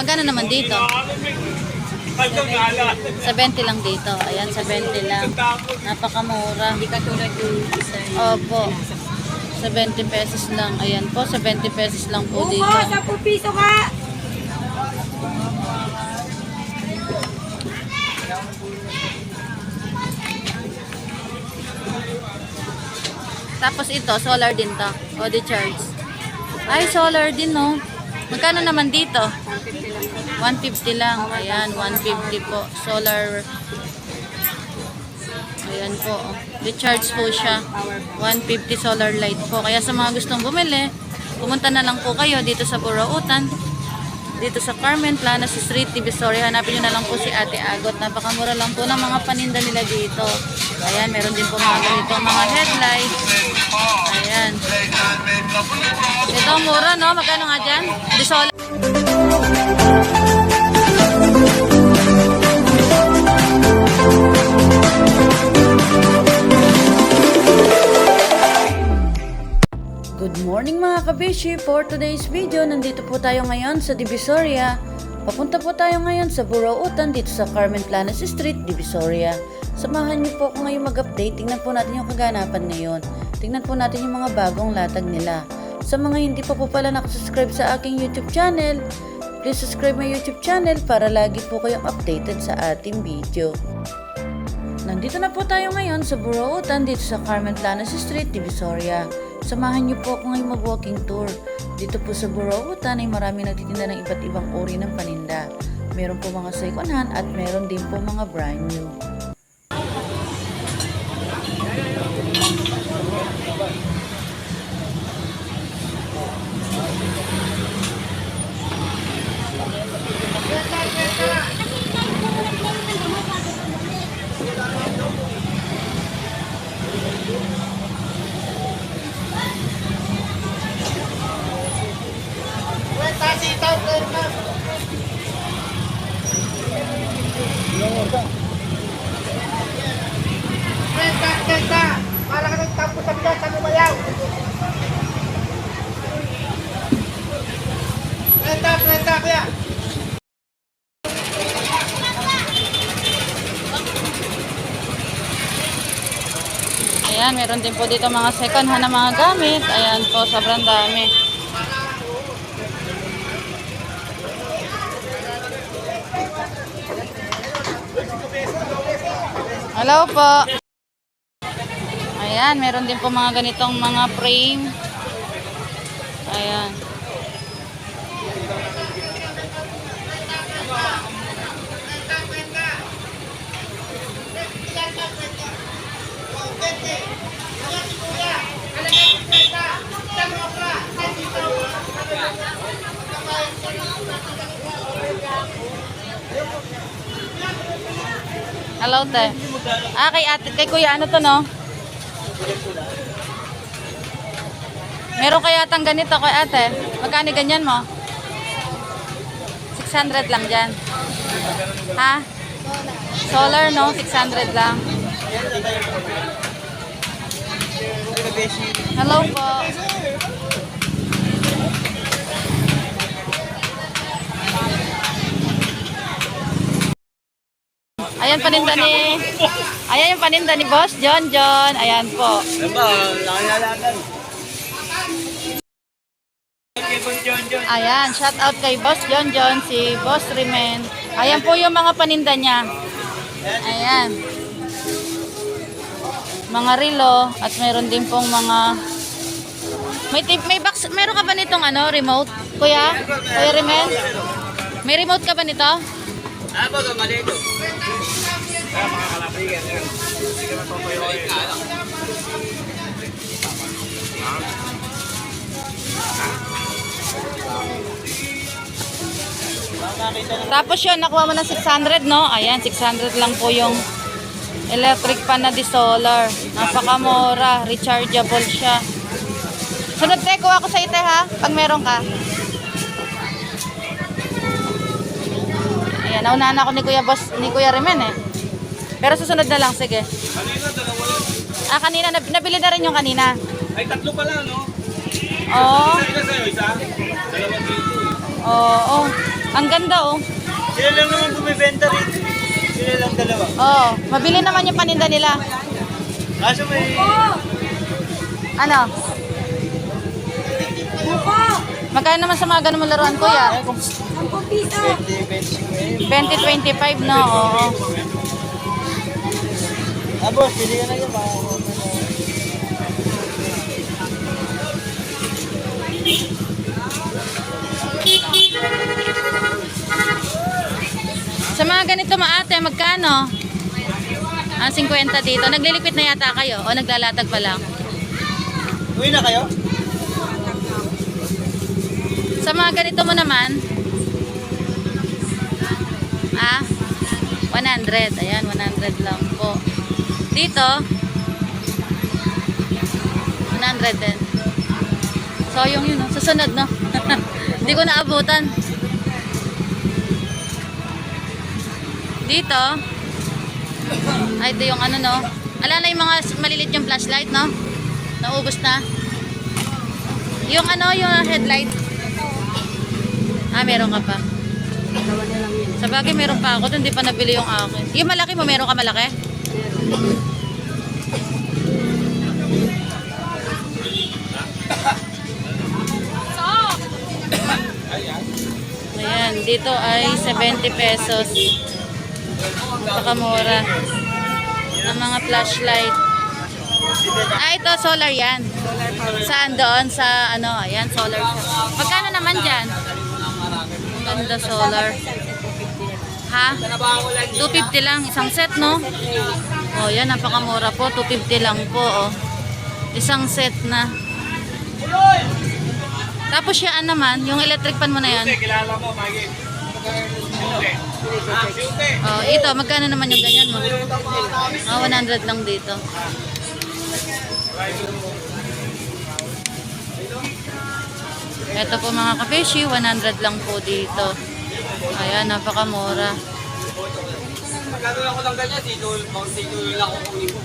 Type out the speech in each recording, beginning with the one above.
Magkano naman dito? 70 lang dito. Ayan, 70 lang. Napakamura. Hindi katulad yung isa. Opo. 70 pesos lang. Ayan po, 70 pesos lang po dito. 10 piso ka! Tapos ito, solar din to. O, the charge. Ay, solar din, no? Magkano naman dito? 150 lang. Ayan, 150 po. Solar. Ayan po. Recharge po siya. 150 solar light po. Kaya sa mga gustong bumili, pumunta na lang po kayo dito sa Burautan. Dito sa Carmen Planas Street, Divisoria. Hanapin nyo na lang po si Ate Agot. Napakamura lang po ng mga paninda nila dito. Ayan, meron din po mga ganitong mga headlight. Ayan. Ito, mura, no? Magkano nga dyan? Disola. Good morning mga kabishi! For today's video, nandito po tayo ngayon sa Divisoria. Papunta po tayo ngayon sa Burautan dito sa Carmen Planas Street, Divisoria. Samahan niyo po ako ngayon mag-update. Tingnan po natin yung kaganapan ngayon. Tingnan po natin yung mga bagong latag nila. Sa mga hindi pa po pala nakasubscribe sa aking YouTube channel, please subscribe my YouTube channel para lagi po kayong updated sa ating video. Nandito na po tayo ngayon sa Burautan dito sa Carmen Planas Street, Divisoria. Samahan niyo po ako ngayong mag-walking tour. Dito po sa Burautan ay marami nagtitinda ng iba't ibang uri ng paninda. Meron po mga second hand at meron din po mga brand new. Para ka ng tapos sa bilang sa lumayaw. Kwenta, kaya. Ayan, meron din po dito mga second hand na mga gamit. Ayan po, sobrang dami. Hello po. Ayan, meron din po mga ganitong mga frame. Ayan. Hello, te. Kay ate, kay kuya, ano to, no? Meron kaya tang ganito kay ate? Magkano ganyan mo? 600 lang dyan. Ha? Solar, no? 600 lang. Hello po. Ayan paninda ni Ayan yung paninda ni Boss John. Ayan po. Ayan, shout out kay Boss John, si Boss Rimen. Ayan po yung mga paninda niya. Ayan. Mga relo at meron din pong mga may box, meron ka ba nitong ano, remote? Kuya Rimen? May remote ka ba nito? Tapos yun, nakuha mo ng 600, no? Ayan, 600 lang po yung electric pan na di solar. Napakamura, rechargeable siya. Sunod te, kuha ko sa ite ha, pag meron ka. Ayan, naunahan ako ni Kuya Rimen eh. Pero susunod na lang, sige. Kanina, nabili na rin yung kanina. Ay, tatlo pala, no? Oo. Isa sa'yo, isa? 2 kilo. Oo. Ang ganda oh. Sila lang naman bumibenta rin. Sila lang dalawa. Oo, mabili naman yung paninda nila. Kaso may... Ano? Buko. Magkano naman sa mga ganun mo laruan, kuya? 10 piso. 20, 25. 20-25, no? Oo. Ah, boss, pili ka na yun. Sa mga ganito maate, magkano? Ang 50 dito. Naglilipit na yata kayo o naglalatag pa lang? Uwi na kayo? Sa mga ganito mo naman, 100. Ayan, 100 lang po. Dito, 100 din. So, yung yun, no? Susunod, no? Hindi ko naabutan. Dito, ito yung ano, no? Ala na yung mga malilit yung flashlight, no? Naubos na. Yung ano, yung headlight. Meron ka pa. Sa bagay, meron pa ako. Hindi pa nabili yung akin. Yung malaki mo, meron ka malaki? Ayan, dito ay 70 pesos. Napakamura. Ang mga flashlight. Ito, solar yan. Saan doon? Sa ano, ayan, solar siya. Magkano naman dyan? Ang ganda solar. Ha? 250 lang. Isang set, no? Oh, yan, napakamura po. 250 lang po, oh. Isang set na. Tapos yan naman, yung electric pan mo na yan. Oh, ito, magkano naman yung ganyan mo? 100 lang dito. Ito po mga kapeshi, 100 lang po dito. Ayan, napakamura. Magkano lang ko lang ganyan, dito lang ako kunin mo.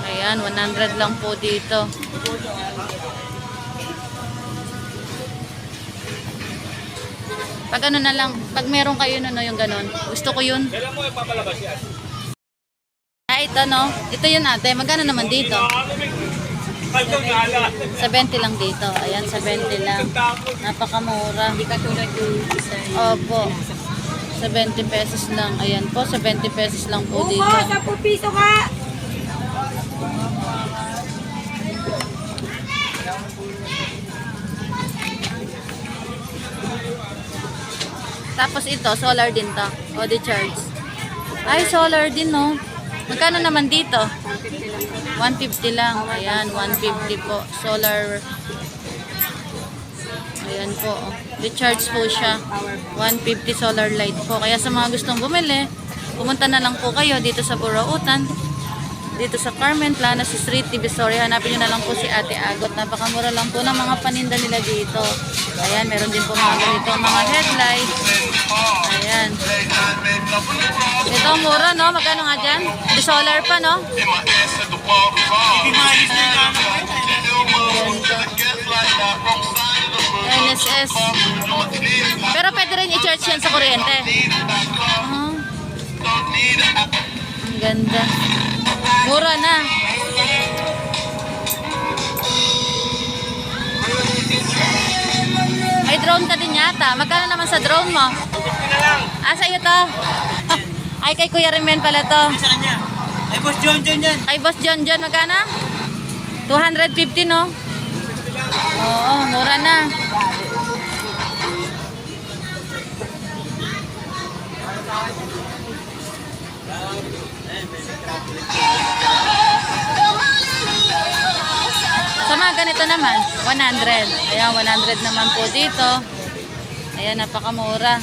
Ayan, 100 lang po dito. Pag ano na lang, pag meron kayo no, yung ganon. Gusto ko yun. Kailan mo ipapalabas yan? Ito no. Ito yun ate. Magkano naman dito? 70 lang dito. Ayan, 70 lang. Napakamura. Hindi ka tulad yung isa. Opo. 70 pesos lang. Ayan po, 70 pesos lang po Buko, dito. 10 piso ka. Tapos ito, solar din to. O, di-charge. Ay, solar din, no? Magkano naman dito? 150 lang. Ayan, 150 po. Solar. Ayan po. Di-charge po siya. 150 solar light po. Kaya sa mga gustong bumili, pumunta na lang po kayo dito sa Burautan. Dito sa Carmen Planas Street, Divisoria. Hanapin nyo na lang po si Ate Agot. Napakamura lang po ng mga paninda nila dito. Ayan, meron din po mga ganito, mga headlight. Ayan. Ito, mura, no? Magkano nga dyan? Di solar pa, no? NSS. Pero pwede rin i-charge yan sa kuryente. Ang ganda. Mura na. May drone ka din yata. Magkano naman sa drone mo? Sa'yo to? Ay, kay Kuya Rimen pala to. Sa kanya. Ay, Boss John yan. Kay Boss John magkano? 250, no? Oo, mura na. Sa mga ganito naman, 100. Ayan, 100 naman po dito. Ayan, napakamura.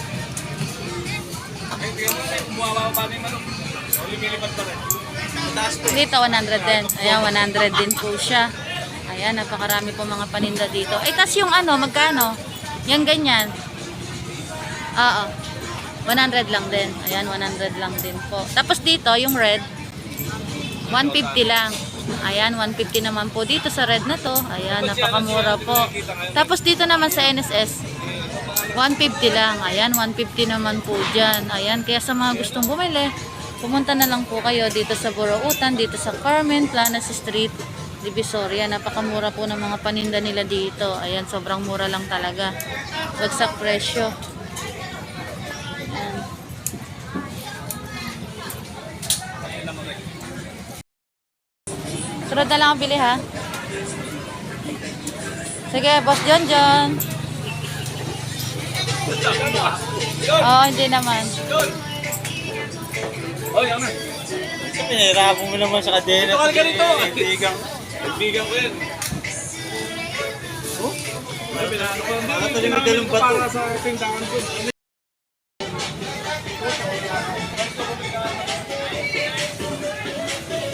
Dito, 100 din. Ayan, 100 din po siya. Ayan, napakarami po mga paninda dito. Ay, tas yung ano, magkano? Yung ganyan. Oo. 100 lang din. Ayan, 100 lang din po. Tapos dito, yung red, 150 lang. Ayan, 150 naman po dito sa red na to. Ayan, napakamura po. Tapos dito naman sa NSS, 150 lang. Ayan, 150 naman po dyan. Ayan, kaya sa mga gustong bumili, pumunta na lang po kayo dito sa Burautan, dito sa Carmen Planas Street, Divisoria. Napakamura po ng mga paninda nila dito. Ayan, sobrang mura lang talaga. Bagsak presyo. Ayan. Sunod na lang ang bili ha. Sige, Boss John John. Oo, hindi naman. Oh, yan na. Pinahirapan mo naman sa kadena. Tukal ka rito. Kaibigan ko yan. Oh? Ay, pinano ko. Talimig-dalong bato. Para sa tindahan ko.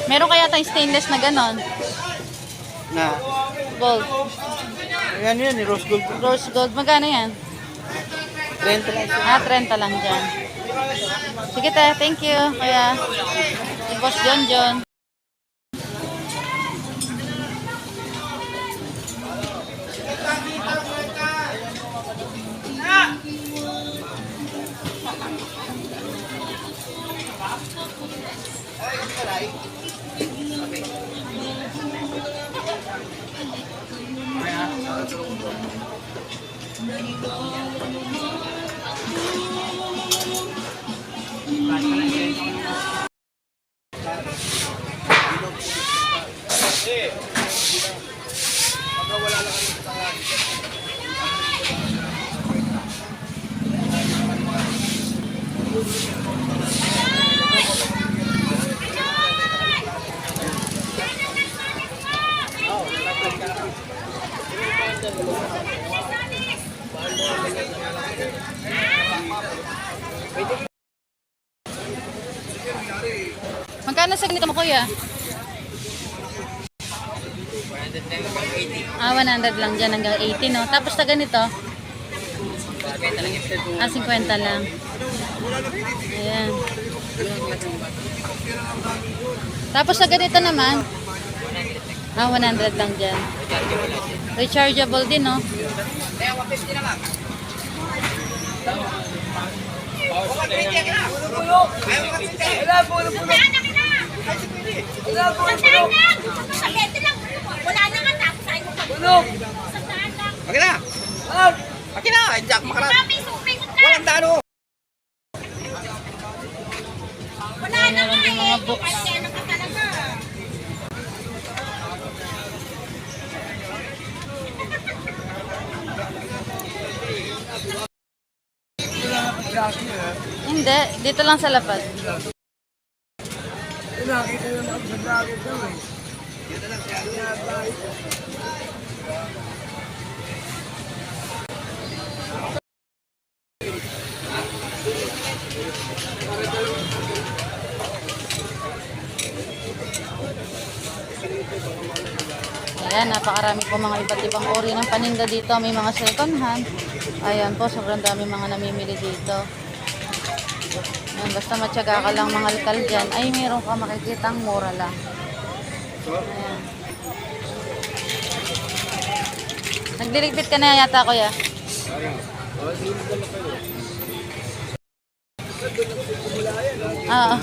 Meron kaya tayong stainless na ganon? Na. Gold. Ayan yun, rose gold. Rose gold. Magkano yan? 30 lang siya. 30 lang dyan. Sige te, thank you. Kaya, si Boss John John. Magkano sa ganito mo kuya? 100 lang dyan hanggang 80 no. Tapos sa ganito? 50 lang. Ayan. Tapos sa ganito naman? 100 lang dyan. Rechargeable din no. Wala na nga tapos ay mo pag Akin na! Akin na! Jack makarap! Walang dano! Wala na nga Meron din mga eh. books. Kaya na ka talaga. Hindi, dito lang sa lapad. Ayan, napakarami po mga iba't ibang uri ng paninda dito. May mga second hand. Ayan po, sobrang dami mga namimili dito. Ayan, basta matyaga ka lang mga lokal dyan, ay meron ka makikitang mura lang. Ayan. Nagliligpit ka na yata kuya. Oo.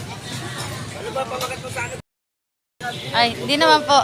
Ay, hindi naman po.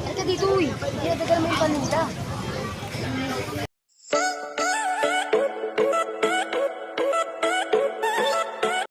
Halika dito, uy. Dinadagal mo yung paninda.